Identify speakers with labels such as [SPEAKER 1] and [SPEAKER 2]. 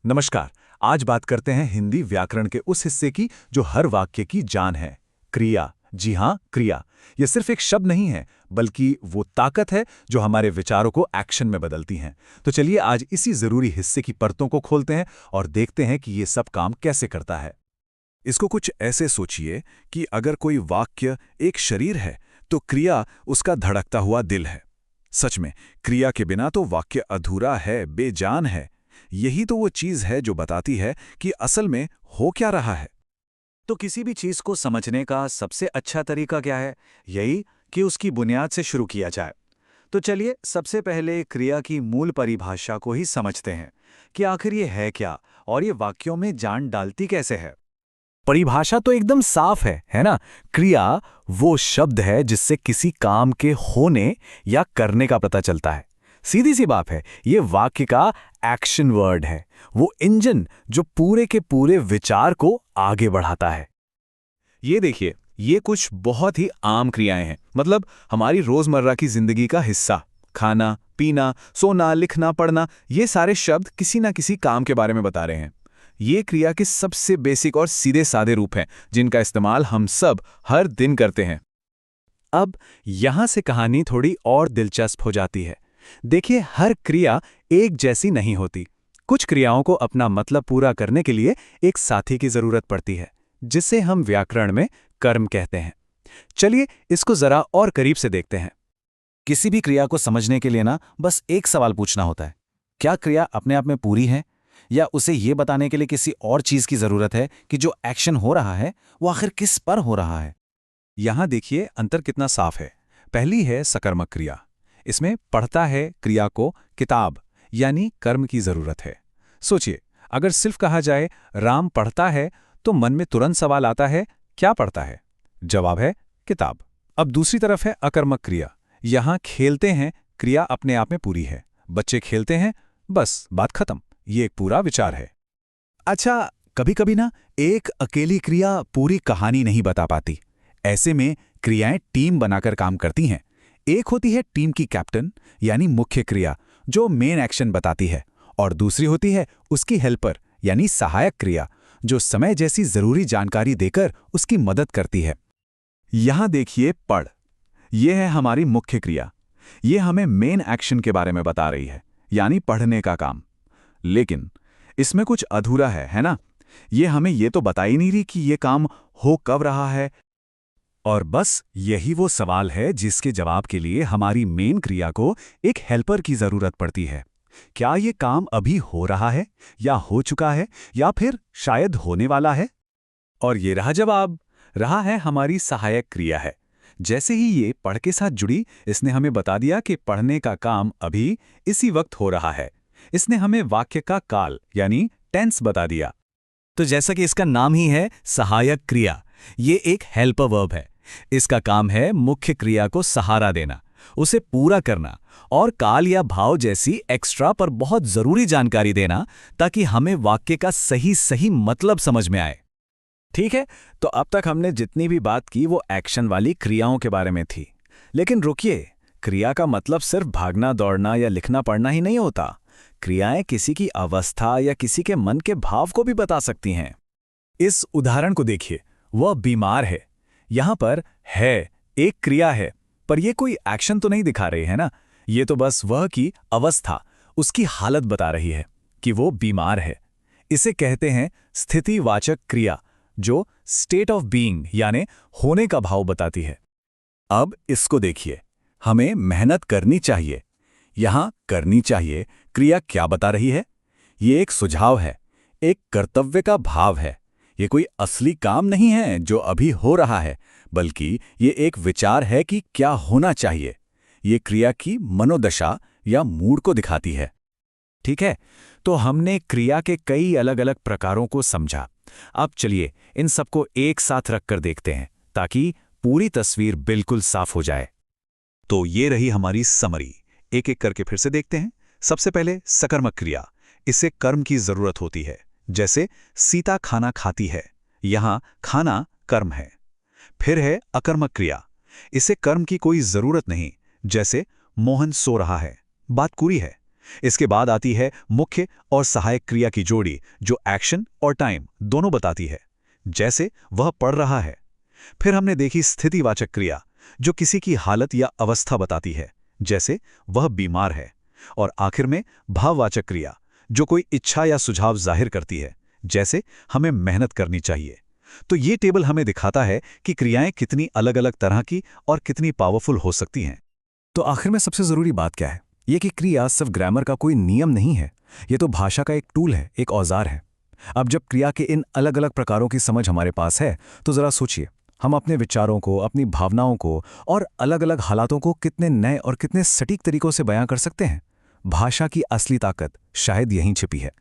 [SPEAKER 1] नमस्कार। आज बात करते हैं हिंदी व्याकरण के उस हिस्से की जो हर वाक्य की जान है, क्रिया। जी हाँ, क्रिया। यह सिर्फ एक शब्द नहीं है, बल्कि वो ताकत है जो हमारे विचारों को एक्शन में बदलती हैं। तो चलिए आज इसी जरूरी हिस्से की परतों को खोलते हैं और देखते हैं कि ये सब काम कैसे करता है। इसको कुछ ऐसे सोचिए कि अगर कोई वाक्य एक शरीर है, तो क्रिया उसका धड़कता हुआ दिल है। सच में, क्रिया के बिना तो वाक्य अधूरा है, बेजान है। यही तो वो चीज़ है जो बताती है कि असल में हो क्या रहा है।
[SPEAKER 2] तो किसी भी चीज को समझने का सबसे अच्छा तरीका क्या है? यही कि उसकी बुनियाद से शुरू किया जाए। तो चलिए सबसे पहले क्रिया की मूल परिभाषा को ही समझते हैं कि आखिर ये है क्या और ये वाक्यों में जान डालती कैसे है।
[SPEAKER 1] परिभाषा तो एकदम साफ है ना? क्रिया वो शब्द है जिससे किसी काम के होने या करने का पता चलता है। सीधी सी बात है, ये वाक्य का एक्शन वर्ड है, वो इंजन जो पूरे के पूरे विचार को आगे बढ़ाता है।
[SPEAKER 3] ये देखिए, ये कुछ बहुत ही आम क्रियाएं हैं, मतलब हमारी रोजमर्रा की जिंदगी का हिस्सा। खाना, पीना, सोना, लिखना, पढ़ना, ये सारे शब्द किसी ना किसी काम के बारे में बता रहे हैं। ये क्रिया के सबसे बेसिक और सीधे साधे रूप हैं, जिनका इस्तेमाल हम सब हर दिन करते हैं।
[SPEAKER 1] अब यहां से कहानी थोड़ी और दिलचस्प हो जाती है। देखिए, हर क्रिया एक जैसी नहीं होती। कुछ क्रियाओं को अपना मतलब पूरा करने के लिए एक साथी की जरूरत पड़ती है, जिसे हम व्याकरण में कर्म कहते हैं। चलिए इसको जरा और करीब से देखते हैं।
[SPEAKER 2] किसी भी क्रिया को समझने के लिए ना बस एक सवाल पूछना होता है, क्या क्रिया अपने आप में पूरी है, या उसे ये बताने के लिए किसी और चीज की जरूरत है कि जो एक्शन हो रहा है वो आखिर किस पर हो रहा है।
[SPEAKER 3] यहां देखिए अंतर कितना साफ है। पहली है सकर्मक क्रिया। इसमें पढ़ता है क्रिया को किताब यानी कर्म की जरूरत है। सोचिए, अगर सिर्फ कहा जाए राम पढ़ता है, तो मन में तुरंत सवाल आता है, क्या पढ़ता है? जवाब है किताब। अब दूसरी तरफ है अकर्मक क्रिया। यहां खेलते हैं, क्रिया अपने आप में पूरी है। बच्चे खेलते हैं, बस बात खत्म। ये एक पूरा विचार है।
[SPEAKER 1] अच्छा, कभी कभी ना एक अकेली क्रिया पूरी कहानी नहीं बता पाती। ऐसे में क्रियाएं टीम बनाकर काम करती हैं। एक होती है टीम की कैप्टन यानी मुख्य क्रिया, जो मेन एक्शन बताती है, और दूसरी होती है उसकी हेल्पर यानी सहायक क्रिया, जो समय जैसी जरूरी जानकारी देकर उसकी मदद करती है। यहां देखिए, पढ़, यह है हमारी मुख्य क्रिया। यह हमें मेन एक्शन के बारे में बता रही है, यानी पढ़ने का काम। लेकिन इसमें कुछ अधूरा है ना? यह हमें यह तो बता ही नहीं रही कि यह काम हो कब रहा है। और बस यही वो सवाल है जिसके जवाब के लिए हमारी मेन क्रिया को एक हेल्पर की जरूरत पड़ती है। क्या ये काम अभी हो रहा है, या हो चुका है, या फिर शायद होने वाला है? और ये रहा जवाब, रहा है हमारी सहायक क्रिया है। जैसे ही ये पढ़ के साथ जुड़ी, इसने हमें बता दिया कि पढ़ने का काम अभी इसी वक्त हो रहा है। इसने हमें वाक्य का काल यानी टेंस बता दिया।
[SPEAKER 2] तो जैसा कि इसका नाम ही है, सहायक क्रिया, ये एक हेल्पर वर्ब है। इसका काम है मुख्य क्रिया को सहारा देना, उसे पूरा करना और काल या भाव जैसी एक्स्ट्रा पर बहुत जरूरी जानकारी देना, ताकि हमें वाक्य का सही सही मतलब समझ में आए।
[SPEAKER 1] ठीक है, तो अब तक हमने जितनी भी बात की वो एक्शन वाली क्रियाओं के बारे में थी। लेकिन रुकिए, क्रिया का मतलब सिर्फ भागना, दौड़ना या लिखना पढ़ना ही नहीं होता। क्रियाएं किसी की अवस्था या किसी के मन के भाव को भी बता सकती हैं। इस उदाहरण को देखिए, वह बीमार है। यहां पर है एक क्रिया है, पर यह कोई एक्शन तो नहीं दिखा रही है ना। ये तो बस वह की अवस्था, उसकी हालत बता रही है कि वो बीमार है। इसे कहते हैं स्थितिवाचक क्रिया, जो स्टेट ऑफ बीइंग यानी होने का भाव बताती है। अब इसको देखिए, हमें मेहनत करनी चाहिए। यहां करनी चाहिए क्रिया क्या बता रही है? ये एक सुझाव है, एक कर्तव्य का भाव है। ये कोई असली काम नहीं है जो अभी हो रहा है, बल्कि ये एक विचार है कि क्या होना चाहिए। ये क्रिया की मनोदशा या मूड को दिखाती है। ठीक है, तो हमने क्रिया के कई अलग अलग प्रकारों को समझा। अब चलिए इन सबको एक साथ रखकर देखते हैं, ताकि पूरी तस्वीर बिल्कुल साफ हो जाए।
[SPEAKER 3] तो ये रही हमारी समरी। एक एक करके फिर से देखते हैं। सबसे पहले सकर्मक क्रिया। इसे कर्म की जरूरत होती है, जैसे सीता खाना खाती है। यहां खाना कर्म है। फिर है अकर्मक क्रिया। इसे कर्म की कोई जरूरत नहीं, जैसे मोहन सो रहा है, बात पूरी है। इसके बाद आती है मुख्य और सहायक क्रिया की जोड़ी, जो एक्शन और टाइम दोनों बताती है, जैसे वह पढ़ रहा है। फिर हमने देखी स्थितिवाचक क्रिया, जो किसी की हालत या अवस्था बताती है, जैसे वह बीमार है। और आखिर में भाववाचक क्रिया, जो कोई इच्छा या सुझाव जाहिर करती है, जैसे हमें मेहनत करनी चाहिए। तो ये टेबल हमें दिखाता है कि क्रियाएं कितनी अलग अलग तरह की और कितनी पावरफुल हो सकती हैं।
[SPEAKER 1] तो आखिर में सबसे जरूरी बात क्या है? ये कि क्रिया सिर्फ ग्रामर का कोई नियम नहीं है, ये तो भाषा का एक टूल है, एक औजार है। अब जब क्रिया के इन अलग अलग प्रकारों की समझ हमारे पास है, तो जरा सोचिए, हम अपने विचारों को, अपनी भावनाओं को और अलग अलग हालातों को कितने नए और कितने सटीक तरीकों से बयां कर सकते हैं। भाषा की असली ताकत शायद यहीं छिपी है।